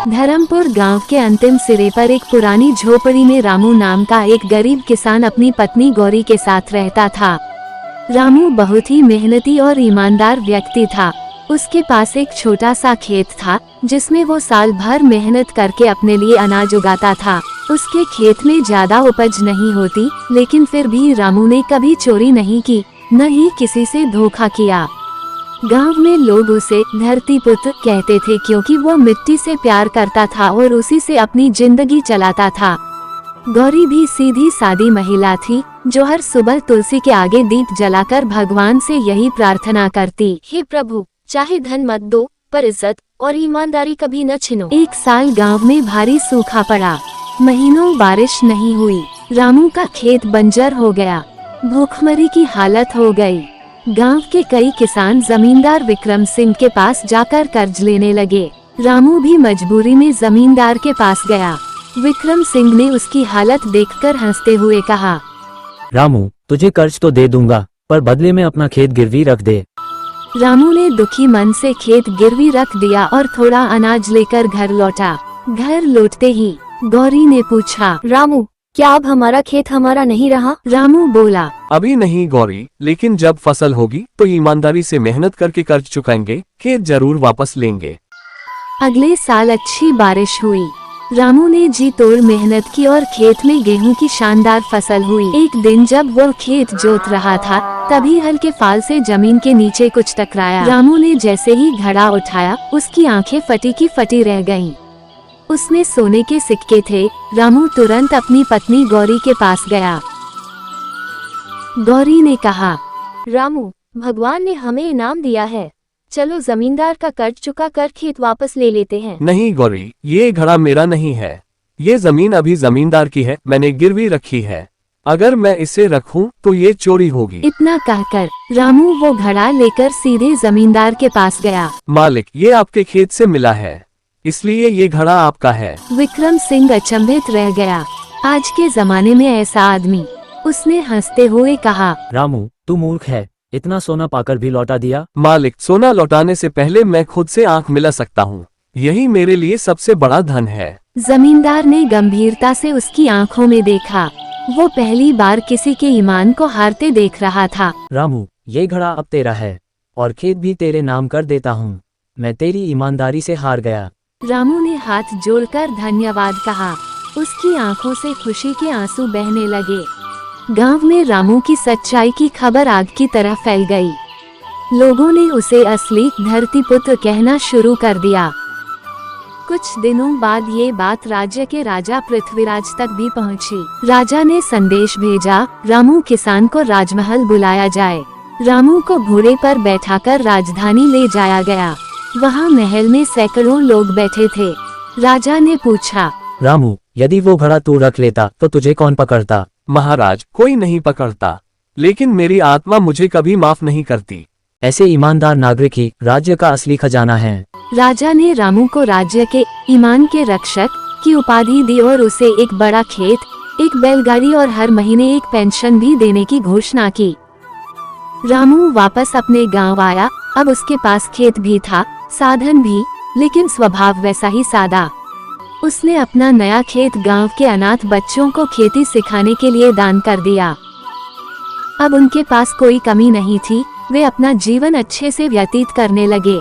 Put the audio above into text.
धर्मपुर गांव के अंतिम सिरे पर एक पुरानी झोपड़ी में रामू नाम का एक गरीब किसान अपनी पत्नी गौरी के साथ रहता था। रामू बहुत ही मेहनती और ईमानदार व्यक्ति था। उसके पास एक छोटा सा खेत था जिसमें वो साल भर मेहनत करके अपने लिए अनाज उगाता था। उसके खेत में ज्यादा उपज नहीं होती, लेकिन फिर भी रामू ने कभी चोरी नहीं की, न ही किसी से धोखा किया। गांव में लोग उसे धरती पुत्र कहते थे क्योंकि वो मिट्टी से प्यार करता था और उसी से अपनी जिंदगी चलाता था। गौरी भी सीधी सादी महिला थी जो हर सुबह तुलसी के आगे दीप जलाकर भगवान से यही प्रार्थना करती, हे प्रभु, चाहे धन मत दो पर इज्जत और ईमानदारी कभी न छीनो। एक साल गांव में भारी सूखा पड़ा, महीनों बारिश नहीं हुई। रामू का खेत बंजर हो गया, भूखमरी की हालत हो गई। गांव के कई किसान जमींदार विक्रम सिंह के पास जाकर कर्ज लेने लगे। रामू भी मजबूरी में जमींदार के पास गया। विक्रम सिंह ने उसकी हालत देखकर हंसते हुए कहा, रामू, तुझे कर्ज तो दे दूंगा, पर बदले में अपना खेत गिरवी रख दे। रामू ने दुखी मन से खेत गिरवी रख दिया और थोड़ा अनाज लेकर घर लौटा। घर लौटते ही गौरी ने पूछा, रामू, क्या अब हमारा खेत हमारा नहीं रहा? रामू बोला, अभी नहीं गौरी, लेकिन जब फसल होगी तो ईमानदारी से मेहनत करके कर्ज चुकाएंगे, खेत जरूर वापस लेंगे। अगले साल अच्छी बारिश हुई। रामू ने जी तोड़ मेहनत की और खेत में गेहूं की शानदार फसल हुई। एक दिन जब वो खेत जोत रहा था, तभी हल्के फाल से जमीन के नीचे कुछ टकराया। रामू ने जैसे ही घड़ा उठाया, उसकी आंखें फटी की फटी रह गईं। उसमें सोने के सिक्के थे। रामू तुरंत अपनी पत्नी गौरी के पास गया। गौरी ने कहा, रामू, भगवान ने हमें इनाम दिया है, चलो जमींदार का कर्ज चुका कर खेत वापस ले लेते हैं। नहीं गौरी, ये घड़ा मेरा नहीं है, ये जमीन अभी जमींदार की है, मैंने गिरवी रखी है। अगर मैं इसे रखूं तो ये चोरी होगी। इतना कहकर रामू वो घड़ा लेकर सीधे जमींदार के पास गया। मालिक, ये आपके खेत से मिला है, इसलिए ये घड़ा आपका है। विक्रम सिंह अचंभित रह गया। आज के जमाने में ऐसा आदमी। उसने हंसते हुए कहा, रामू, तू मूर्ख है, इतना सोना पाकर भी लौटा दिया। मालिक, सोना लौटाने से पहले मैं खुद से आंख मिला सकता हूँ, यही मेरे लिए सबसे बड़ा धन है। जमींदार ने गंभीरता से उसकी आंखों में देखा। वो पहली बार किसी के ईमान को हारते देख रहा था। रामू, ये घड़ा अब तेरा है और खेत भी तेरे नाम कर देता हूँ। मैं तेरी ईमानदारी से हार गया। रामू ने हाथ जोड़कर धन्यवाद कहा। उसकी आंखों से खुशी के आंसू बहने लगे। गांव में रामू की सच्चाई की खबर आग की तरह फैल गई। लोगों ने उसे असली धरती पुत्र कहना शुरू कर दिया। कुछ दिनों बाद ये बात राज्य के राजा पृथ्वीराज तक भी पहुंची। राजा ने संदेश भेजा, रामू किसान को राजमहल बुलाया जाए। रामू को घोड़े पर बैठाकर राजधानी ले जाया गया। वहाँ महल में सैकड़ों लोग बैठे थे। राजा ने पूछा, रामू, यदि वो घड़ा तू रख लेता तो तुझे कौन पकड़ता? महाराज, कोई नहीं पकड़ता, लेकिन मेरी आत्मा मुझे कभी माफ नहीं करती। ऐसे ईमानदार नागरिक ही राज्य का असली खजाना है। राजा ने रामू को राज्य के ईमान के रक्षक की उपाधि दी और उसे एक बड़ा खेत, एक बैलगाड़ी और हर महीने एक पेंशन भी देने की घोषणा की। रामू वापस अपने गांव आया। अब उसके पास खेत भी था, साधन भी, लेकिन स्वभाव वैसा ही सादा। उसने अपना नया खेत गांव के अनाथ बच्चों को खेती सिखाने के लिए दान कर दिया। अब उनके पास कोई कमी नहीं थी, वे अपना जीवन अच्छे से व्यतीत करने लगे।